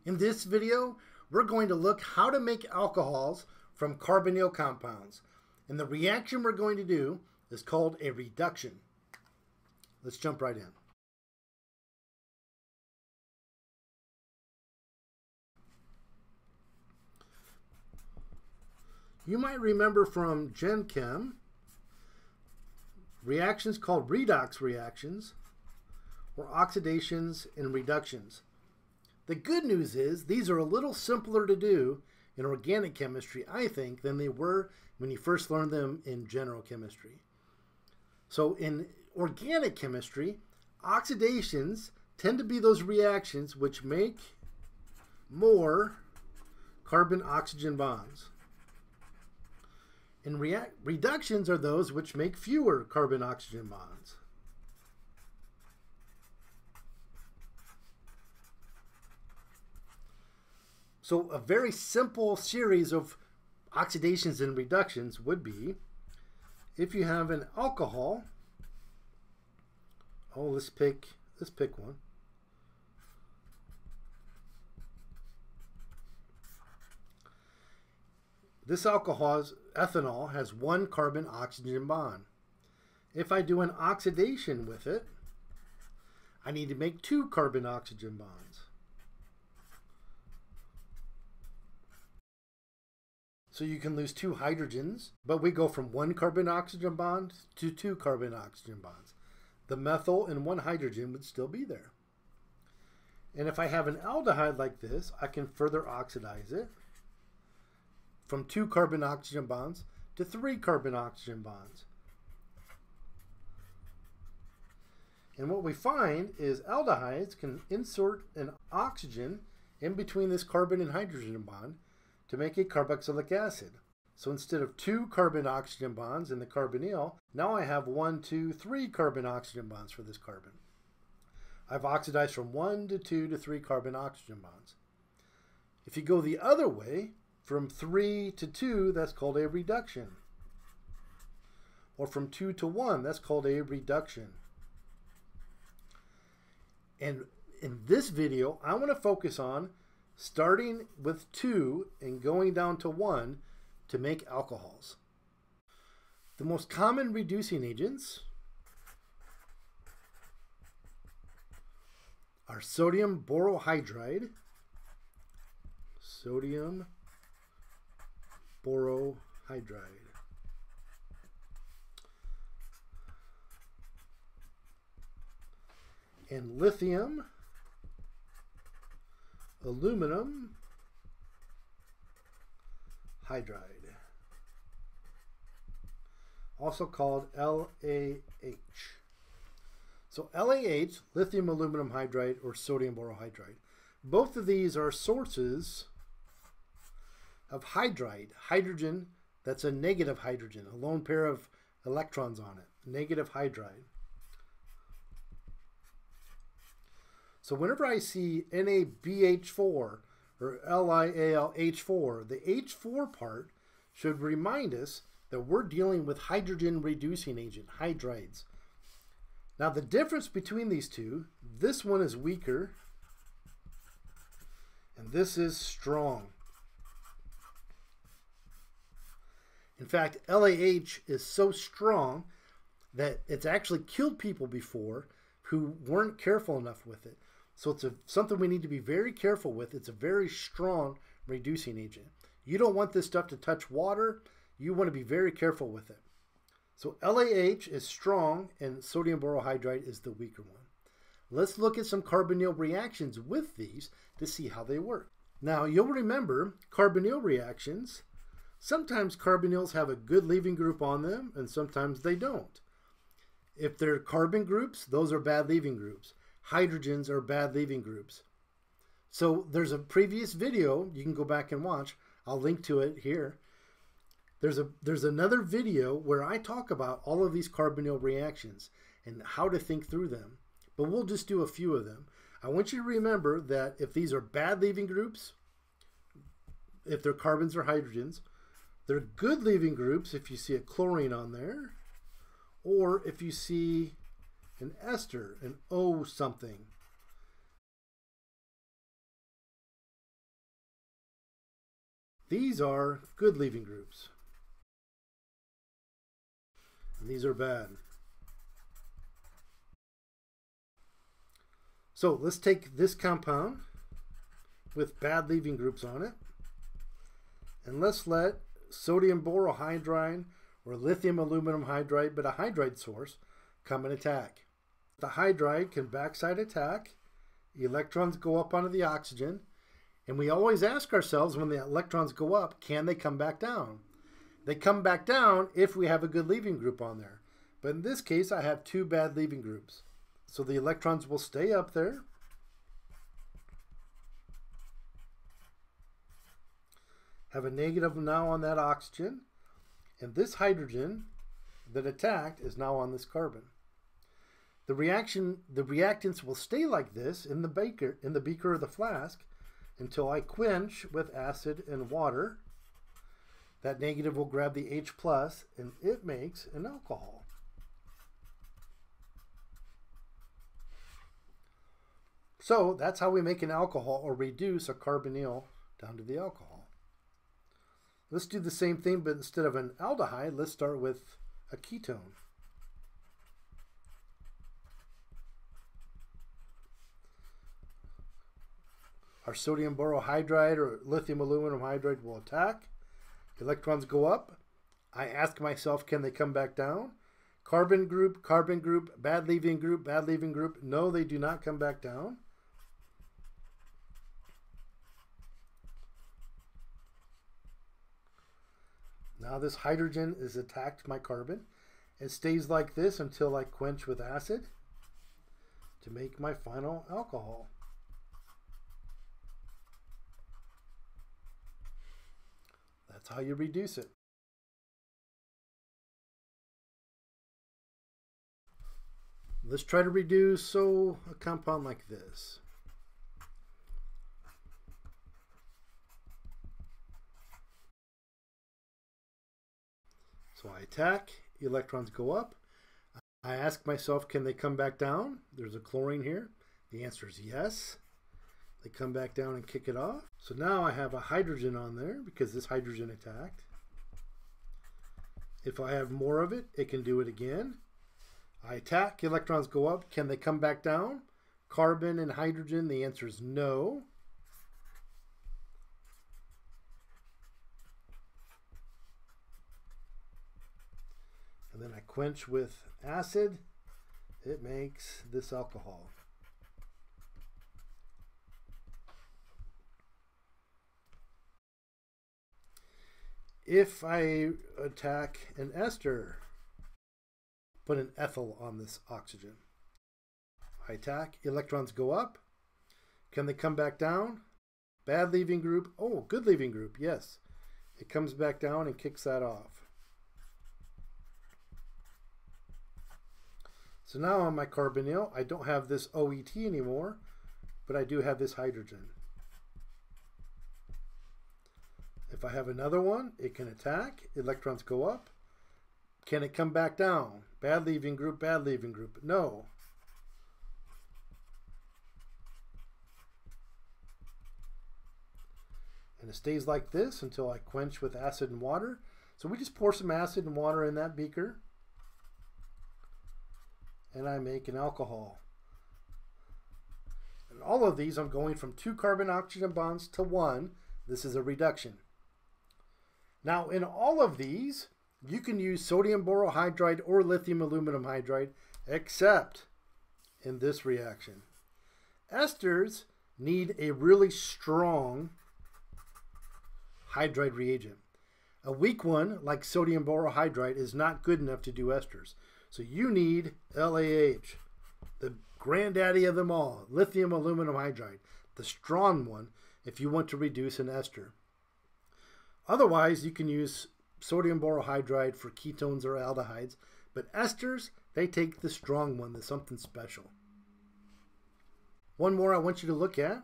In this video, we're going to look how to make alcohols from carbonyl compounds. And the reaction we're going to do is called a reduction. Let's jump right in. You might remember from Gen Chem, reactions called redox reactions or oxidations and reductions. The good news is these are a little simpler to do in organic chemistry, I think, than they were when you first learned them in general chemistry. So in organic chemistry, oxidations tend to be those reactions which make more carbon-oxygen bonds. And reductions are those which make fewer carbon-oxygen bonds. So a very simple series of oxidations and reductions would be, if you have an alcohol, let's pick one. This alcohol, ethanol, has one carbon-oxygen bond. If I do an oxidation with it, I need to make two carbon-oxygen bonds. So you can lose two hydrogens, but we go from one carbon-oxygen bond to two carbon-oxygen bonds. The methyl and one hydrogen would still be there. And if I have an aldehyde like this, I can further oxidize it from two carbon-oxygen bonds to three carbon-oxygen bonds. And what we find is aldehydes can insert an oxygen in between this carbon and hydrogen bond to make a carboxylic acid. So instead of two carbon-oxygen bonds in the carbonyl, now I have 1, 2, 3 carbon-oxygen bonds for this carbon. I've oxidized from 1 to 2 to 3 carbon-oxygen bonds. If you go the other way, from 3 to 2, that's called a reduction. Or from 2 to 1, that's called a reduction. And in this video, I want to focus on starting with 2 and going down to 1 to make alcohols. The most common reducing agents are sodium borohydride, and lithium, aluminum hydride, also called LAH. So LAH, lithium aluminum hydride, or sodium borohydride, both of these are sources of hydride, hydrogen that's a negative hydrogen, a lone pair of electrons on it, negative hydride. So whenever I see NaBH4 or LiAlH4, the H4 part should remind us that we're dealing with hydrogen reducing agent, hydrides. Now the difference between these two, this one is weaker and this is strong. In fact, LAH is so strong that it's actually killed people before who weren't careful enough with it. So it's something we need to be very careful with. It's a very strong reducing agent. You don't want this stuff to touch water. You want to be very careful with it. So LAH is strong and sodium borohydride is the weaker one. Let's look at some carbonyl reactions with these to see how they work. Now you'll remember carbonyl reactions. Sometimes carbonyls have a good leaving group on them and sometimes they don't. If they're carbon groups, those are bad leaving groups. Hydrogens are bad leaving groups. So there's a previous video you can go back and watch. I'll link to it here. There's another video where I talk about all of these carbonyl reactions and how to think through them. But we'll just do a few of them. I want you to remember that if these are bad leaving groups, if they're carbons or hydrogens, they're good leaving groups if you see a chlorine on there, or if you see an ester, an O something. These are good leaving groups. And these are bad. So let's take this compound with bad leaving groups on it, and let's let sodium borohydride or lithium aluminum hydride, but a hydride source, come and attack. The hydride can backside attack. The electrons go up onto the oxygen, and we always ask ourselves when the electrons go up, can they come back down? They come back down if we have a good leaving group on there. But in this case, I have two bad leaving groups. So the electrons will stay up there. Have a negative now on that oxygen. And this hydrogen that attacked is now on this carbon. The reactants will stay like this in the beaker or the flask until I quench with acid and water. That negative will grab the H plus and it makes an alcohol. So that's how we make an alcohol or reduce a carbonyl down to the alcohol. Let's do the same thing, but instead of an aldehyde, let's start with a ketone. Our sodium borohydride or lithium aluminum hydride will attack. Electrons go up. I ask myself, can they come back down? Carbon group, bad leaving group, bad leaving group. No, they do not come back down. Now this hydrogen is attacked my carbon. It stays like this until I quench with acid to make my final alcohol. That's how you reduce it. Let's try to reduce a compound like this. So I attack, electrons go up. I ask myself, can they come back down? There's a chlorine here. The answer is yes. They come back down and kick it off. So now I have a hydrogen on there because this hydrogen attacked. If I have more of it, it can do it again. I attack, electrons go up. Can they come back down? Carbon and hydrogen, the answer is no. And then I quench with acid. It makes this alcohol. If I attack an ester, put an ethyl on this oxygen. I attack, electrons go up. Can they come back down? Bad leaving group. Oh, good leaving group, yes. It comes back down and kicks that off. So now on my carbonyl, I don't have this OET anymore, but I do have this hydrogen. If I have another one, it can attack, electrons go up. Can it come back down? Bad leaving group, no. And it stays like this until I quench with acid and water. So we just pour some acid and water in that beaker, and I make an alcohol. And all of these, I'm going from 2 carbon-oxygen bonds to 1. This is a reduction. Now, in all of these, you can use sodium borohydride or lithium aluminum hydride, except in this reaction. Esters need a really strong hydride reagent. A weak one, like sodium borohydride, is not good enough to do esters. So you need LAH, the granddaddy of them all, lithium aluminum hydride, the strong one, if you want to reduce an ester. Otherwise, you can use sodium borohydride for ketones or aldehydes, but esters, they take the strong one, the something special. One more I want you to look at.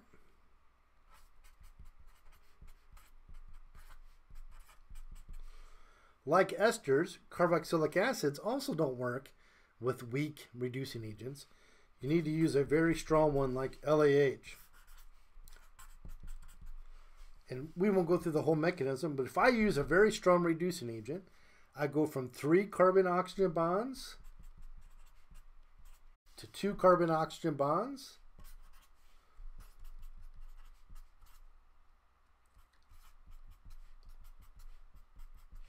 Like esters, carboxylic acids also don't work with weak reducing agents. You need to use a very strong one like LAH. And we won't go through the whole mechanism, but if I use a very strong reducing agent, I go from 3 carbon-oxygen bonds to 2 carbon-oxygen bonds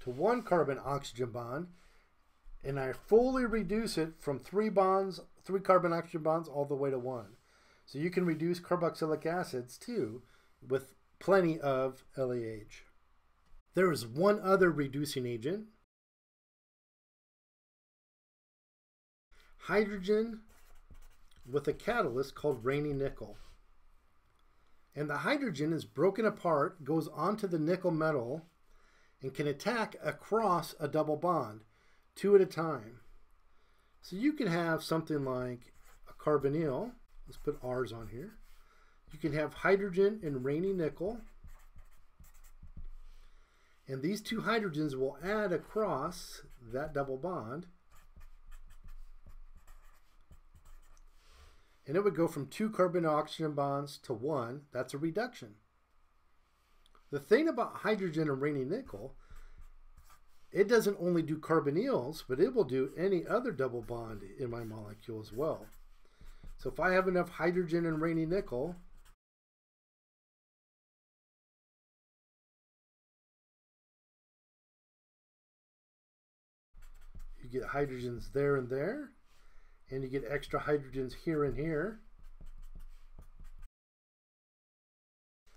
to 1 carbon-oxygen bond, and I fully reduce it from 3 carbon-oxygen bonds all the way to 1. So you can reduce carboxylic acids too with plenty of LAH. There is one other reducing agent, hydrogen with a catalyst called Raney Nickel. And the hydrogen is broken apart, goes onto the nickel metal, and can attack across a double bond, 2 at a time. So you can have something like a carbonyl. Let's put R's on here. You can have hydrogen and Raney Nickel. And these 2 hydrogens will add across that double bond. And it would go from 2 carbon-oxygen bonds to 1. That's a reduction. The thing about hydrogen and Raney Nickel, it doesn't only do carbonyls, but it will do any other double bond in my molecule as well. So if I have enough hydrogen and Raney Nickel, you get hydrogens there and there, and you get extra hydrogens here and here.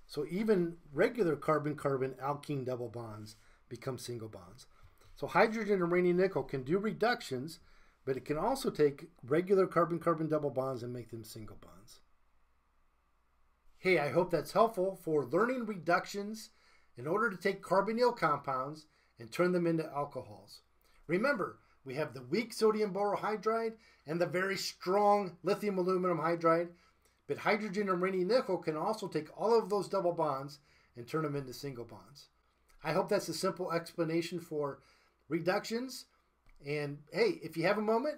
So even regular carbon-carbon alkene double bonds become single bonds. So hydrogen and Raney Nickel can do reductions, but it can also take regular carbon-carbon double bonds and make them single bonds. Hey, I hope that's helpful for learning reductions in order to take carbonyl compounds and turn them into alcohols. Remember, we have the weak sodium borohydride and the very strong lithium aluminum hydride, but hydrogen and Raney Nickel can also take all of those double bonds and turn them into single bonds. I hope that's a simple explanation for reductions. And hey, if you have a moment,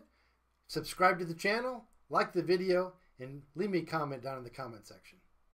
subscribe to the channel, like the video, and leave me a comment down in the comment section.